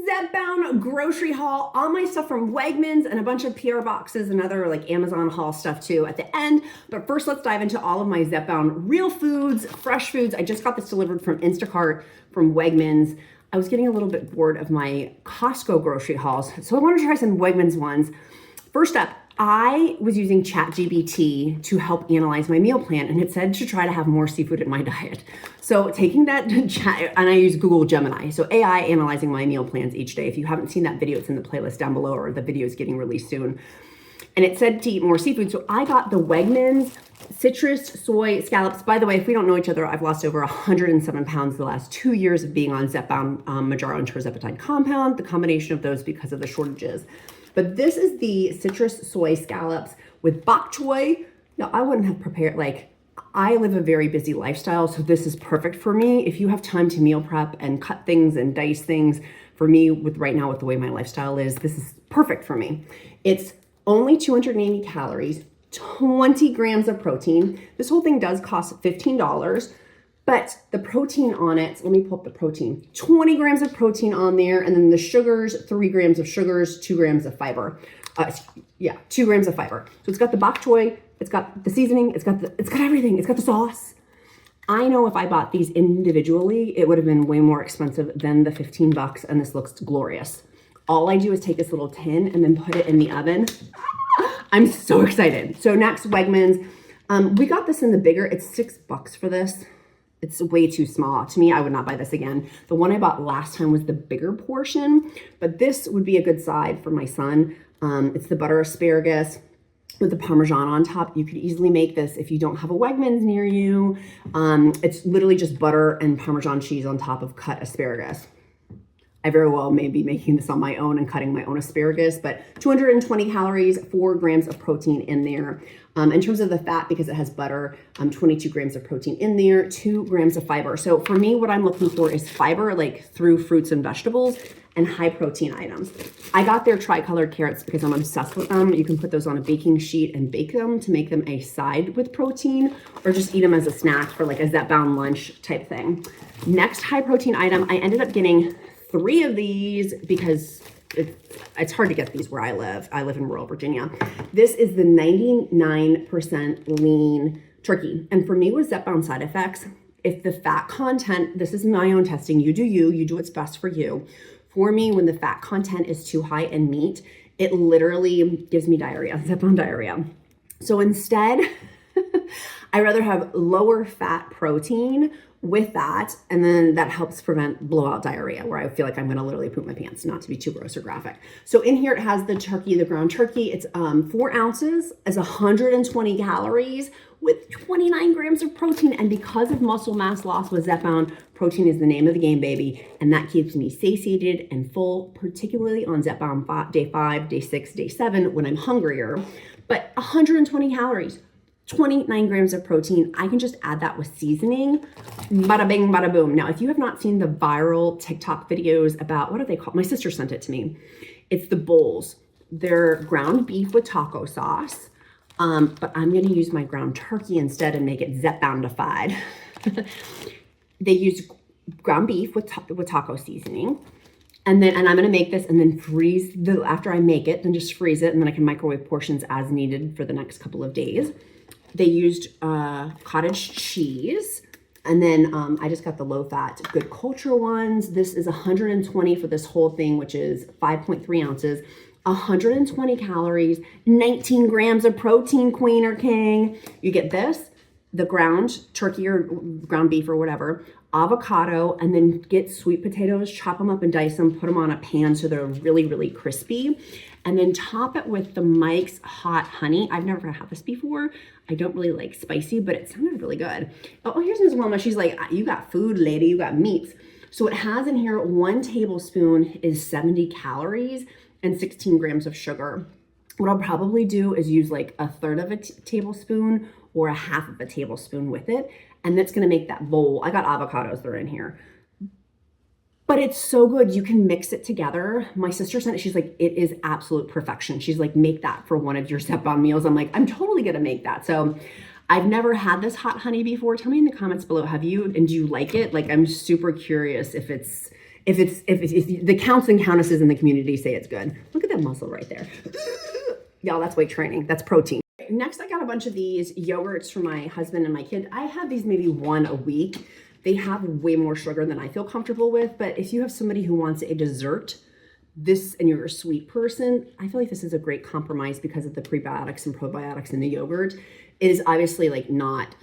Zepbound grocery haul, all my stuff from Wegmans and a bunch of PR boxes and other like Amazon haul stuff too at the end. But first, let's dive into all of my Zepbound real foods, fresh foods. I just got this delivered from Instacart from Wegmans. I was getting a little bit bored of my Costco grocery hauls, so I wanted to try some Wegmans ones. First up, I was using ChatGPT to help analyze my meal plan, and it said to try to have more seafood in my diet. So taking that chat, and I use Google Gemini, so AI analyzing my meal plans each day. If you haven't seen that video, it's in the playlist down below, or the video is getting released soon. And it said to eat more seafood. So I got the Wegmans citrus soy scallops. By the way, if we don't know each other, I've lost over 107 pounds the last 2 years of being on Zepbound, Mounjaro, and Tirzepatide compound, the combination of those because of the shortages. But this is the citrus soy scallops with bok choy. Now, I wouldn't have prepared, I live a very busy lifestyle, so this is perfect for me. If you have time to meal prep and cut things and dice things, for me, right now with the way my lifestyle is, this is perfect for me. It's only 280 calories, 20 grams of protein. This whole thing does cost $15. But the protein on it, let me pull up the protein, 20 grams of protein on there, and then the sugars, 3 grams of sugars, 2 grams of fiber. 2 grams of fiber. So it's got the bok choy, it's got the seasoning, it's got everything, it's got the sauce. I know if I bought these individually, it would have been way more expensive than the $15, and this looks glorious. All I do is take this little tin and then put it in the oven. I'm so excited. So next, Wegmans. We got this in the bigger, it's $6 for this. It's way too small. To me, I would not buy this again. The one I bought last time was the bigger portion, but this would be a good side for my son. It's the butter asparagus with the Parmesan on top. You could easily make this if you don't have a Wegmans near you. It's literally just butter and Parmesan cheese on top of cut asparagus. I very well may be making this on my own and cutting my own asparagus, but 220 calories, 4 grams of protein in there. In terms of the fat, because it has butter, 22 grams of protein in there, 2 grams of fiber. So for me, what I'm looking for is fiber, like through fruits and vegetables, and high protein items. I got their tri-colored carrots because I'm obsessed with them. You can put those on a baking sheet and bake them to make them a side with protein, or just eat them as a snack for like a Zepbound lunch type thing. Next high protein item, I ended up getting 3 of these because it's hard to get these where I live. I live in rural Virginia. This is the 99% lean turkey. And for me with Zepbound side effects, if the fat content, this is my own testing, you do what's best for you. For me, when the fat content is too high in meat, it literally gives me diarrhea, Zepbound diarrhea. So instead, I rather have lower fat protein with that, and then that helps prevent blowout diarrhea, where I feel like I'm gonna literally poop my pants, not to be too gross or graphic. So in here, it has the turkey, the ground turkey. It's 4 ounces, as 120 calories with 29 grams of protein. And because of muscle mass loss with Zepbound, protein is the name of the game, baby. And that keeps me satiated and full, particularly on Zepbound day 5, day 6, day 7, when I'm hungrier. But 120 calories, 29 grams of protein. I can just add that with seasoning. Bada bing, bada boom. Now, if you have not seen the viral TikTok videos about, what are they called? My sister sent it to me. It's the bowls. They're ground beef with taco sauce. But I'm going to use my ground turkey instead and make it Zepboundified. They use ground beef with taco seasoning. And I'm going to make this and then freeze after I make it, then just freeze it. And then I can microwave portions as needed for the next couple of days. They used cottage cheese. And then I just got the low fat, good culture ones. This is 120 for this whole thing, which is 5.3 ounces, 120 calories, 19 grams of protein, queen or king. You get this, the ground turkey or ground beef or whatever, avocado, and then get sweet potatoes, chop them up and dice them, put them on a pan so they're really, really crispy. And then top it with the Mike's hot honey. I've never had this before. I don't really like spicy, but it sounded really good. Oh, here's Miss Wilma. She's like, you got food, lady, you got meats. So it has in here 1 tablespoon is 70 calories and 16 grams of sugar. What I'll probably do is use like 1/3 of a tablespoon or 1/2 of a tablespoon with it. And that's gonna make that bowl. I got avocados, they're in here. But it's so good. You can mix it together. My sister sent it. She's like, it is absolute perfection. She's like, make that for one of your Zepbound meals. I'm like, I'm totally going to make that. So I've never had this hot honey before. Tell me in the comments below, have you, and do you like it? Like, I'm super curious if if the counts and countesses in the community say it's good. Look at that muscle right there. Y'all, that's weight training. That's protein. Next, I got a bunch of these yogurts for my husband and my kid. I have these maybe one a week. They have way more sugar than I feel comfortable with, but if you have somebody who wants a dessert, and you're a sweet person, I feel like this is a great compromise because of the prebiotics and probiotics in the yogurt. It is obviously like not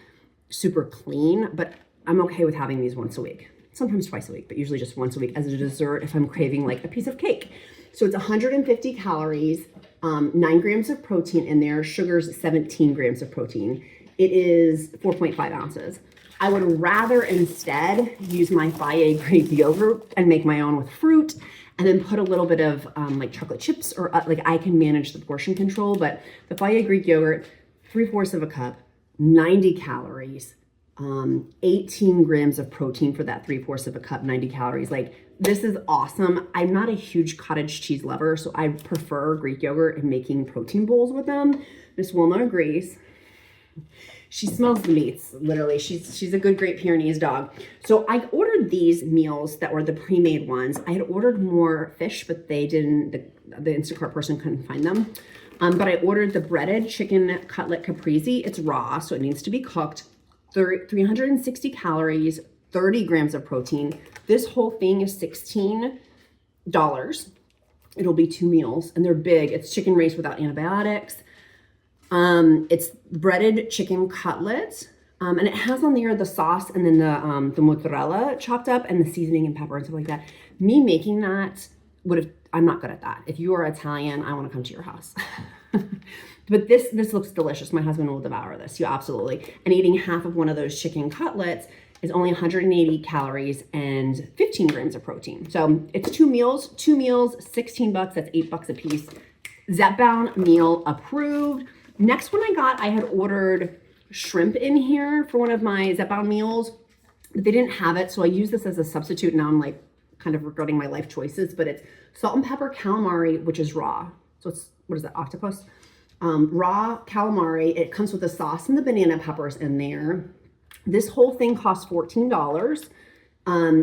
super clean, but I'm okay with having these once a week. Sometimes twice a week, but usually just once a week as a dessert if I'm craving like a piece of cake. So it's 150 calories, 9 grams of protein in there, sugar's 17 grams of protein. It is 4.5 ounces. I would rather instead use my Fage Greek yogurt and make my own with fruit and then put a little bit of like chocolate chips or like I can manage the portion control, but the Fage Greek yogurt, 3/4 of a cup, 90 calories, 18 grams of protein for that 3/4 of a cup, 90 calories. Like this is awesome. I'm not a huge cottage cheese lover, so I prefer Greek yogurt and making protein bowls with them. Miss Wilma agrees. She smells the meats, literally. She's a good Great Pyrenees dog. So I ordered these meals that were the pre-made ones. I had ordered more fish, but they didn't, the Instacart person couldn't find them. But I ordered the breaded chicken cutlet caprese. It's raw, so it needs to be cooked. 360 calories, 30 grams of protein. This whole thing is $16. It'll be 2 meals, and they're big. It's chicken raised without antibiotics. It's breaded chicken cutlets, and it has on there the sauce and then the mozzarella chopped up and the seasoning and pepper and stuff like that. Me making that I'm not good at that. If you are Italian, I want to come to your house. But this looks delicious. My husband will devour this. You absolutely. And eating half of one of those chicken cutlets is only 180 calories and 15 grams of protein. So it's 2 meals, $16. That's $8 a piece. Zepbound meal approved. Next one I had ordered shrimp in here for one of my Zepbound meals, but they didn't have it. So I use this as a substitute. Now I'm like kind of regretting my life choices, but it's salt and pepper calamari, which is raw. So it's, what is that, octopus? Raw calamari. It comes with the sauce and the banana peppers in there. This whole thing costs $14.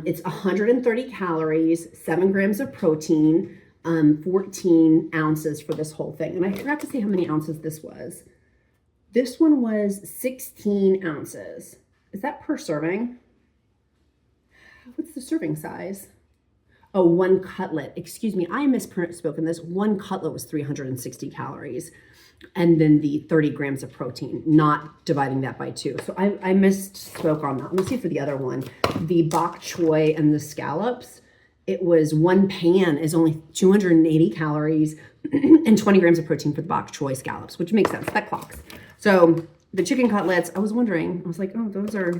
It's 130 calories, 7 grams of protein, 14 ounces for this whole thing. And I forgot to say how many ounces this was. This one was 16 ounces. Is that per serving? What's the serving size? Oh, 1 cutlet. Excuse me, I misspoken this. 1 cutlet was 360 calories. And then the 30 grams of protein, not dividing that by 2. So I misspoke on that. Let me see for the other one. The bok choy and the scallops. It was 1 pan is only 280 calories and 20 grams of protein for the bok choy scallops, which makes sense. That clocks. So the chicken cutlets, I was wondering, I was like, oh, those are,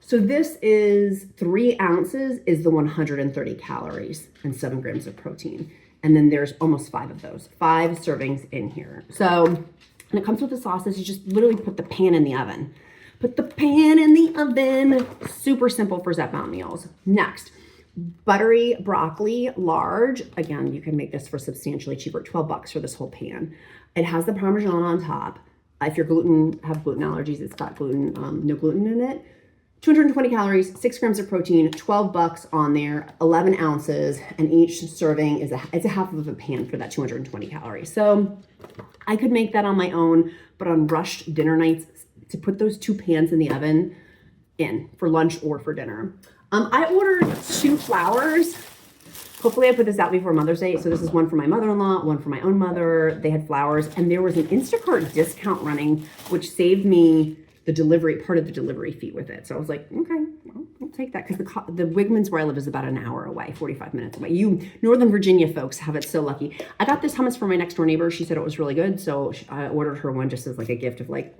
so this is 3 ounces is the 130 calories and 7 grams of protein. And then there's almost 5 of those, 5 servings in here. So, and it comes with the sauces. You just literally put the pan in the oven. Put the pan in the oven. Super simple for Zepbound meals. Next, buttery broccoli, large. Again, you can make this for substantially cheaper, $12 for this whole pan. It has the Parmesan on top. If you're have gluten allergies, it's got gluten, no gluten in it. 220 calories, 6 grams of protein, $12 on there, 11 ounces, and each serving is it's a half of a pan for that 220 calories. So I could make that on my own, but on rushed dinner nights, to put those 2 pans in the oven for lunch or for dinner. I ordered 2 flowers. Hopefully I put this out before Mother's Day. So this is one for my mother-in-law, one for my own mother. They had flowers, and there was an Instacart discount running, which saved me part of the delivery fee with it. So I was like, okay, well, I'll take that, because the Wegmans where I live is about an hour away, 45 minutes away. You Northern Virginia folks have it so lucky. I got this hummus from my next door neighbor. She said it was really good. So I ordered her one just as like a gift of like,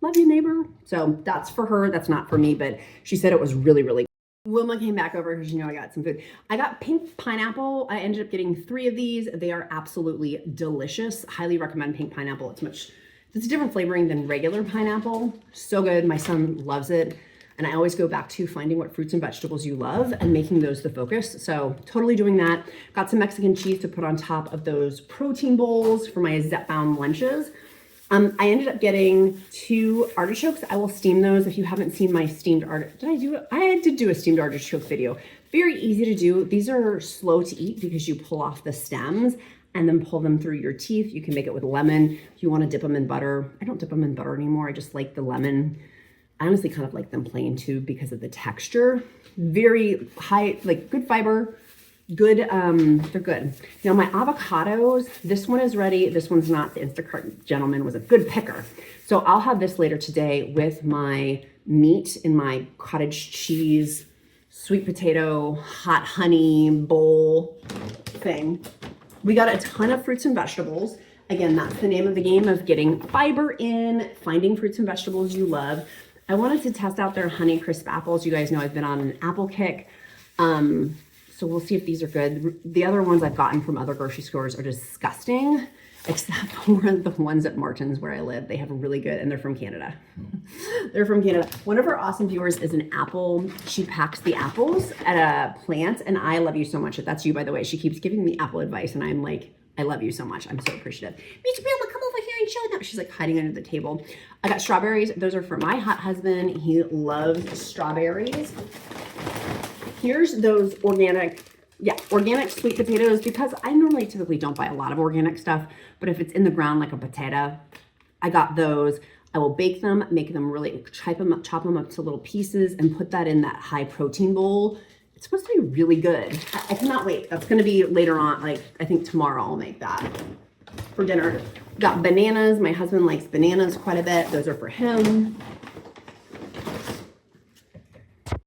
love you, neighbor. So that's for her. That's not for me, but she said it was really, really good. Wilma came back over because I got some food. I got pink pineapple. I ended up getting 3 of these. They are absolutely delicious. Highly recommend pink pineapple. It's a different flavoring than regular pineapple. So good. My son loves it. And I always go back to finding what fruits and vegetables you love and making those the focus. So totally doing that. Got some Mexican cheese to put on top of those protein bowls for my Zepbound lunches. I ended up getting 2 artichokes. I will steam those. If you haven't seen my steamed artichoke, did I do it? I did do a steamed artichoke video. Very easy to do. These are slow to eat because you pull off the stems and then pull them through your teeth. You can make it with lemon. If you want to dip them in butter. I don't dip them in butter anymore. I just like the lemon. I honestly kind of like them plain too because of the texture. Very high, like good fiber. Good, they're good. Now my avocados, this one is ready. This one's not. The Instacart gentleman was a good picker. So I'll have this later today with my meat in my cottage cheese, sweet potato, hot honey bowl thing. We got a ton of fruits and vegetables. Again, that's the name of the game of getting fiber in, finding fruits and vegetables you love. I wanted to test out their Honey Crisp apples. You guys know I've been on an apple kick. So we'll see if these are good. The other ones I've gotten from other grocery stores are disgusting, except for the ones at Martin's where I live. They have a really good, and they're from Canada. They're from Canada. One of our awesome viewers is an apple. She packs the apples at a plant, and I love you so much. That's you, by the way. She keeps giving me apple advice, and I'm like, I love you so much. I'm so appreciative. Miss Bella, come over here and show them. She's like hiding under the table. I got strawberries. Those are for my hot husband. He loves strawberries. Here's those organic sweet potatoes, because I normally typically don't buy a lot of organic stuff, but if it's in the ground like a potato, I got those. I will bake them, make them really, chop them up to little pieces and put that in that high protein bowl. It's supposed to be really good. I cannot wait. That's going to be later on. Like, I think tomorrow I'll make that for dinner. Got bananas. My husband likes bananas quite a bit. Those are for him.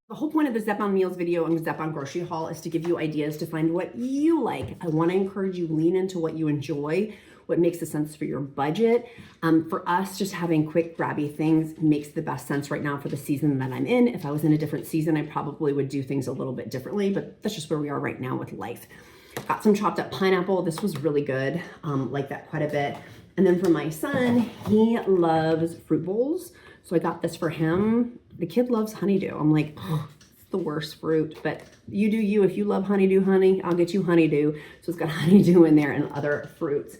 The whole point of the Zepbound Meals video and the Zepbound grocery haul is to give you ideas to find what you like. I want to encourage you, lean into what you enjoy, what makes the sense for your budget. For us, just having quick grabby things makes the best sense right now for the season that I'm in. If I was in a different season, I probably would do things a little bit differently, but that's just where we are right now with life. Got some chopped up pineapple. This was really good. Like that quite a bit. And then for my son, he loves fruit bowls. So I got this for him. The kid loves honeydew. I'm like, oh, it's the worst fruit, but you do you. If you love honeydew, honey, I'll get you honeydew. So it's got honeydew in there and other fruits.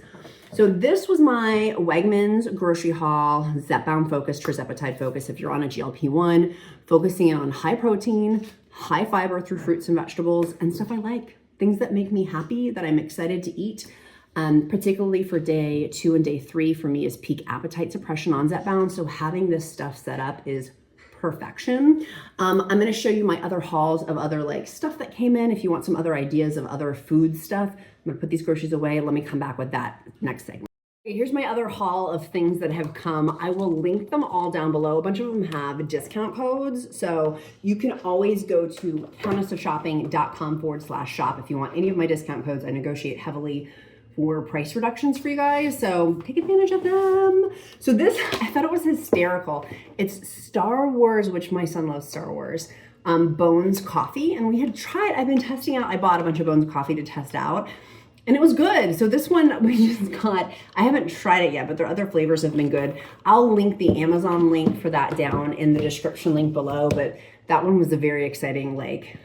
So this was my Wegmans grocery haul, Zepbound focus, Tirzepatide focus. If you're on a GLP-1, focusing on high protein, high fiber through fruits and vegetables and stuff I like, things that make me happy, that I'm excited to eat. Particularly for day 2 and day 3 for me is peak appetite suppression on Zepbound. So having this stuff set up is perfection. I'm going to show you my other hauls of other like stuff that came in. If you want some other ideas of other food stuff, I'm going to put these groceries away. Let me come back with that next segment. Okay, here's my other haul of things that have come. I will link them all down below. A bunch of them have discount codes. So you can always go to countessofshopping.com/shop if you want any of my discount codes. I negotiate heavily for price reductions for you guys, so take advantage of them. So this, I thought it was hysterical. It's Star Wars, which my son loves Star Wars, Bones coffee, and we had tried, I've been testing out, I bought a bunch of Bones coffee to test out, and it was good. So this one we just got, I haven't tried it yet, but their other flavors have been good. I'll link the Amazon link for that down in the description link below, but that one was a very exciting, like,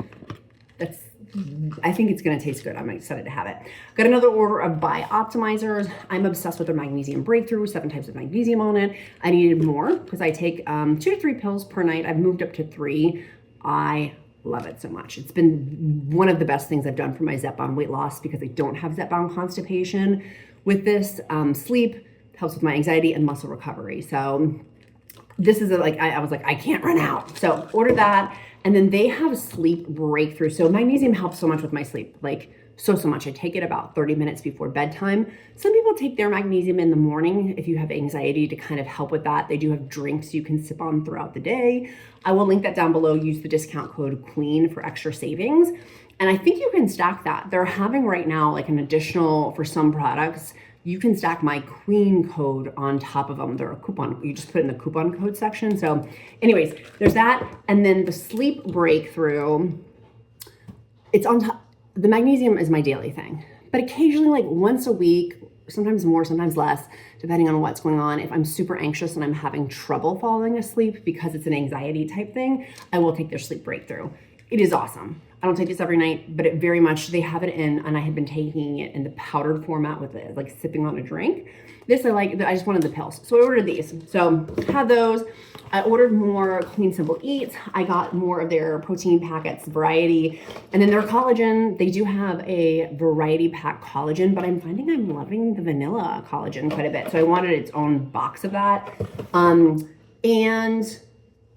I think it's going to taste good. I'm excited to have it. Got another order of Buy Optimizers. I'm obsessed with their Magnesium Breakthrough, 7 types of magnesium on it. I needed more because I take 2 to 3 pills per night. I've moved up to 3. I love it so much. It's been one of the best things I've done for my Zepbound weight loss because I don't have Zepbound constipation. With this, sleep helps with my anxiety and muscle recovery. So this is I was like, I can't run out. So order that. And then they have sleep breakthrough. So magnesium helps so much with my sleep, like so much. I take it about 30 minutes before bedtime. Some people take their magnesium in the morning if you have anxiety to kind of help with that. They do have drinks you can sip on throughout the day. I will link that down below. Use the discount code QUEEN for extra savings. And I think you can stack that. They're having right now like an additional, for some products, you can stack my QUEEN code on top of them. They're a coupon. You just put it in the coupon code section. So anyways, there's that. And then the sleep breakthrough, it's on top. The magnesium is my daily thing, but occasionally like once a week, sometimes more, sometimes less, depending on what's going on. If I'm super anxious and I'm having trouble falling asleep because it's an anxiety type thing, I will take their sleep breakthrough. It is awesome. I don't take this every night, but it very much, they have it in, and I had been taking it in the powdered format with it, like sipping on a drink. This I like, I just wanted the pills. So I ordered these. So had those. I ordered more Clean Simple Eats. I got more of their protein packets, variety. And then their collagen, they do have a variety pack collagen, but I'm finding I'm loving the vanilla collagen quite a bit. So I wanted its own box of that. And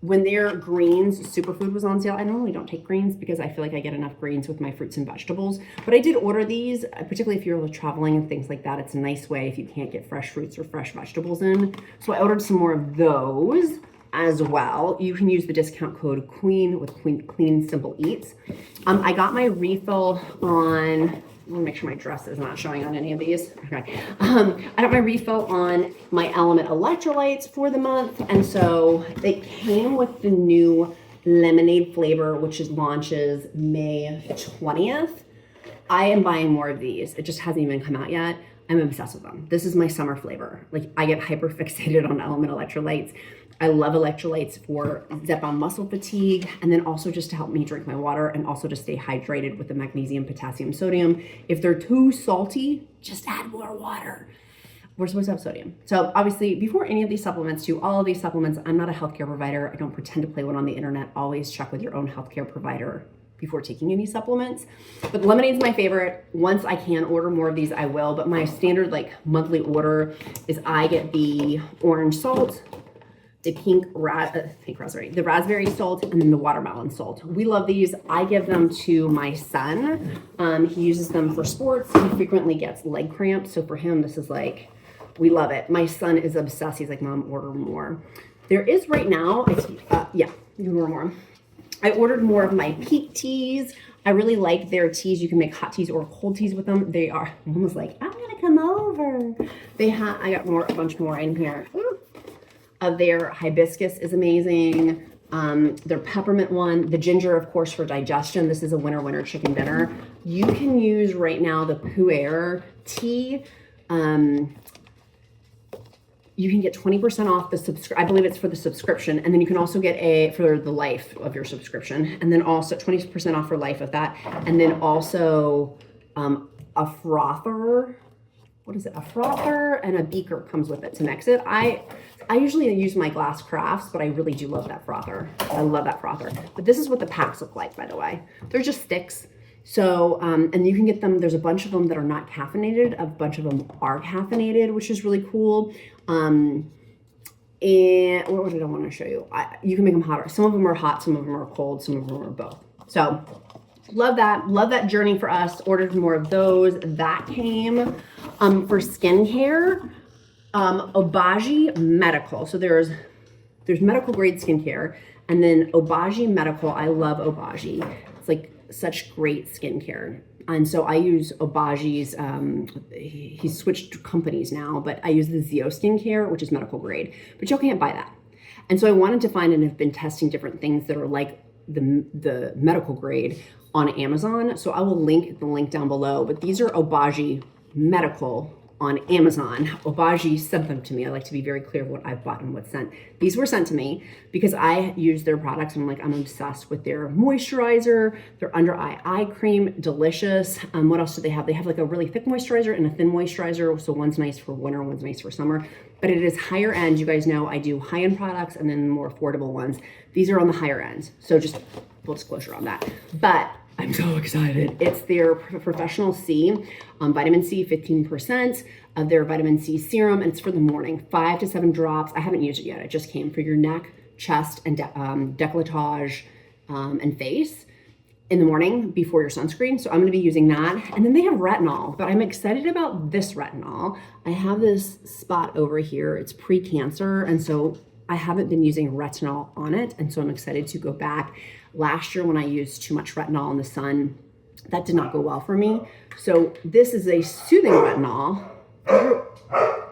when their greens superfood was on sale, I normally don't take greens because I feel like I get enough greens with my fruits and vegetables, but I did order these, particularly if you're traveling and things like that. It's a nice way if you can't get fresh fruits or fresh vegetables in. So I ordered some more of those as well. You can use the discount code QUEEN with Clean Simple Eats. I got my refill on, I want to make sure my dress is not showing on any of these. Okay. I got my refill on my Element electrolytes for the month. And so they came with the new lemonade flavor, which launches May 20th. I am buying more of these. It just hasn't even come out yet. I'm obsessed with them. This is my summer flavor. Like, I get hyper fixated on Element electrolytes. I love electrolytes for Zepbound muscle fatigue, and then also just to help me drink my water and also to stay hydrated with the magnesium, potassium, sodium. If they're too salty, just add more water. We're supposed to have sodium. So obviously, before any of these supplements, all of these supplements, I'm not a healthcare provider. I don't pretend to play one on the internet. Always check with your own healthcare provider before taking any supplements. But lemonade's my favorite. Once I can order more of these, I will. But my standard monthly order is I get the orange salt, the the raspberry salt, and then the watermelon salt. We love these. I give them to my son. He uses them for sports. He frequently gets leg cramps. So for him, this is we love it. My son is obsessed. He's like, Mom, order more. There is right now, yeah, you can order more. I ordered more of my Peak teas. I really like their teas. You can make hot teas or cold teas with them. They are, I'm almost like, I'm gonna come over. I got a bunch more in here. Their hibiscus is amazing. Their peppermint one, the ginger, of course, for digestion. This is a winter chicken dinner. You can use right now the Pu'er tea. You can get 20% off the I believe it's for the subscription. And then you can also get for the life of your subscription. And then also 20% off for life of that. And then also a frother. What is it? A frother and a beaker comes with it to mix it. I usually use my glass crafts, but I really do love that frother. I love that frother. But this is what the packs look like, by the way. They're just sticks. So, and you can get them, there's a bunch of them that are not caffeinated, a bunch of them are caffeinated, which is really cool. And what did I want to show you? You can make them hotter. Some of them are hot, some of them are cold, some of them are both. So, love that journey for us. Ordered more of those. That came for skincare. Obagi Medical. So there's medical grade skincare, and then Obagi Medical. I love Obagi. It's such great skincare. And so I use Obagi's, he's switched companies now, but I use the Zeo skincare, which is medical grade, but you can't buy that. And so I wanted to find, and have been testing different things that are like the medical grade on Amazon. So I will link the link down below, but these are Obagi Medical on Amazon. Obagi sent them to me. I like to be very clear of what I've bought and what's sent. These were sent to me because I use their products and I'm obsessed with their moisturizer, their under eye cream, delicious. What else do they have? They have a really thick moisturizer and a thin moisturizer. So one's nice for winter, one's nice for summer, but it is higher end. You guys know I do high end products and then more affordable ones. These are on the higher end. So just full disclosure on that. But I'm so excited. It's their Professional C, vitamin C, 15% of their vitamin C serum, and it's for the morning, 5 to 7 drops. I haven't used it yet. It just came for your neck, chest, and décolletage and face in the morning before your sunscreen. So I'm going to be using that. And then they have retinol, but I'm excited about this retinol. I have this spot over here. It's pre-cancer, and so I haven't been using retinol on it, and so I'm excited to go back. Last year when I used too much retinol in the sun, that did not go well for me. So this is a soothing retinol.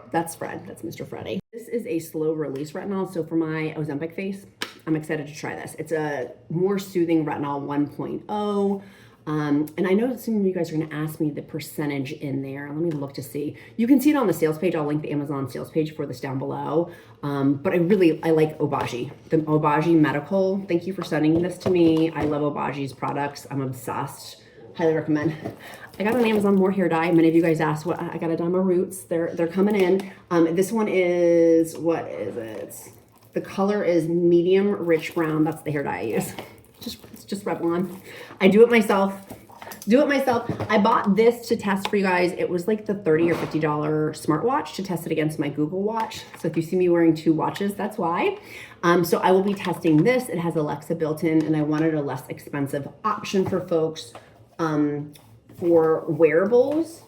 That's Fred, that's Mr. Freddy. This is a slow release retinol. So for my Ozempic face, I'm excited to try this. It's a more soothing retinol 1.0. And I know some of you guys are going to ask me the percentage in there. Let me look to see. You can see it on the sales page. I'll link the Amazon sales page for this down below. But I like Obagi, the Obagi Medical. Thank you for sending this to me. I love Obagi's products. I'm obsessed. Highly recommend. I got on Amazon more hair dye. Many of you guys asked what I got to dye my roots. They're coming in. This one is, what is it? The color is medium rich brown. That's the hair dye I use. It's just Revlon. I do it myself. I bought this to test for you guys. It was like the $30 or $50 smartwatch to test it against my Google Watch. So if you see me wearing 2 watches, that's why. So I will be testing this. It has Alexa built in, and I wanted a less expensive option for folks for wearables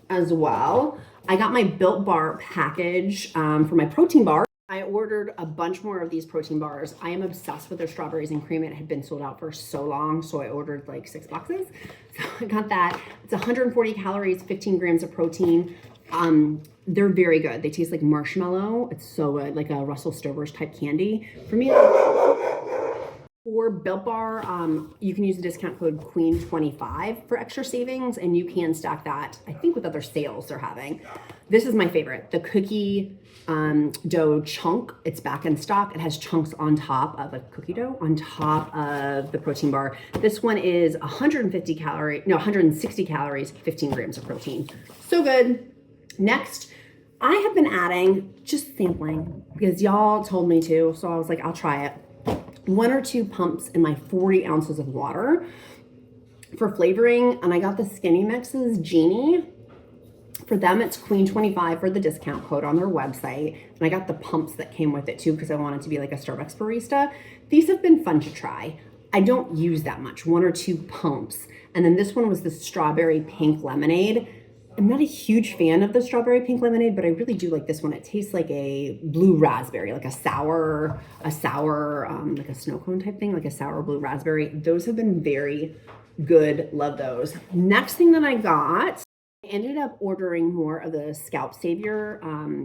as well. I got my Built Bar package for my protein bar. I ordered a bunch more of these protein bars. I am obsessed with their strawberries and cream. It had been sold out for so long, so I ordered like 6 boxes. So I got that. It's 140 calories, 15 grams of protein. They're very good. They taste like marshmallow. It's so good, like a Russell Stover's type candy. For me, for Built Bar, you can use the discount code QUEEN25 for extra savings, and you can stack that, I think, with other sales they're having. This is my favorite, the cookie dough chunk. It's back in stock. It has chunks on top of a cookie dough on top of the protein bar. This one is 160 calories, 15 grams of protein. So good. Next, I have been adding, just sampling, because y'all told me to, so I was like, I'll try it. 1 or 2 pumps in my 40 ounces of water for flavoring. And I got the Skinny Mixes Genie. For them, it's QUEEN25 for the discount code on their website. And I got the pumps that came with it too, because I wanted to be like a Starbucks barista. These have been fun to try. I don't use that much, 1 or 2 pumps. And then this one was the strawberry pink lemonade. I'm not a huge fan of the strawberry pink lemonade, but I really do like this one. It tastes like a blue raspberry, like a sour, like a snow cone type thing, like a sour blue raspberry. Those have been very good. Love those. Next thing that I got, I ended up ordering more of the Scalp Savior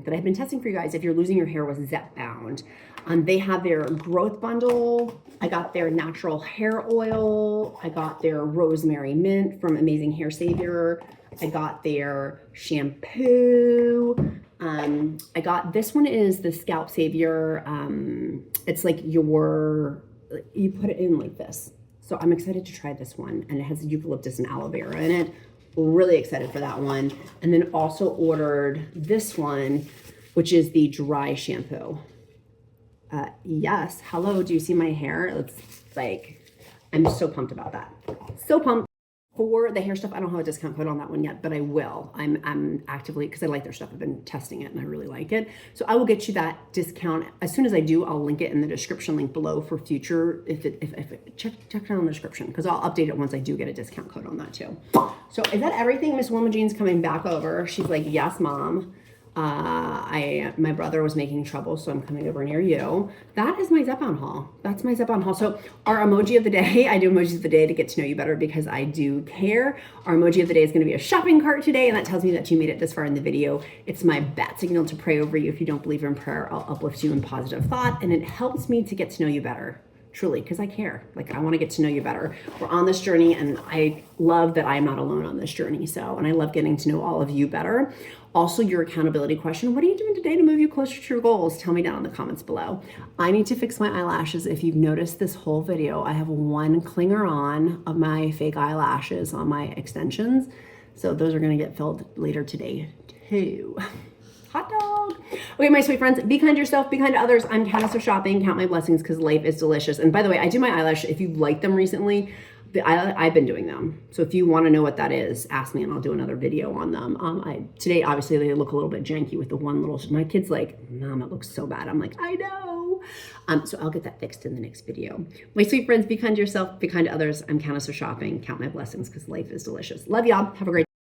that I've been testing for you guys. If you're losing your hair with Zepbound, they have their growth bundle. I got their natural hair oil. I got their rosemary mint from Amazing Hair Savior. I got their shampoo. I got, this one is the Scalp Savior. It's like you put it in like this. So I'm excited to try this one. And it has eucalyptus and aloe vera in it. Really excited for that one. And then also ordered this one, which is the dry shampoo. Yes, hello, do you see my hair? It's like, I'm so pumped about that. So pumped. For the hair stuff, I don't have a discount code on that one yet, but I will. I'm actively, because I like their stuff. I've been testing it and I really like it. So I will get you that discount. As soon as I do, I'll link it in the description link below for future. Check it out in the description, because I'll update it once I do get a discount code on that too. So is that everything? Miss Wilma Jean's coming back over. She's like, yes, Mom. My brother was making trouble, so I'm coming over near you. That is my Zepbound haul. That's my Zepbound haul. So our emoji of the day, I do emojis of the day to get to know you better because I do care. Our emoji of the day is going to be a shopping cart today, and that tells me that you made it this far in the video. It's my bat signal to pray over you. If you don't believe in prayer, I'll uplift you in positive thought, and it helps me to get to know you better. Truly, because I care. Like, I want to get to know you better. We're on this journey, and I love that I'm not alone on this journey. So, and I love getting to know all of you better. Also, your accountability question, what are you doing today to move you closer to your goals? Tell me down in the comments below. I need to fix my eyelashes. If you've noticed this whole video, I have 1 clinger on of my fake eyelashes on my extensions. So those are going to get filled later today too. Hot dog. Okay, my sweet friends, be kind to yourself, be kind to others. I'm Countess of Shopping. Count my blessings because life is delicious. And by the way, I do my eyelash. If you've liked them recently, I've been doing them. So if you want to know what that is, ask me and I'll do another video on them. Today, obviously, they look a little bit janky with the one little, my kid's like, Mom, it looks so bad. I'm like, I know. So I'll get that fixed in the next video. My sweet friends, be kind to yourself, be kind to others. I'm Countess of Shopping. Count my blessings because life is delicious. Love y'all. Have a great day.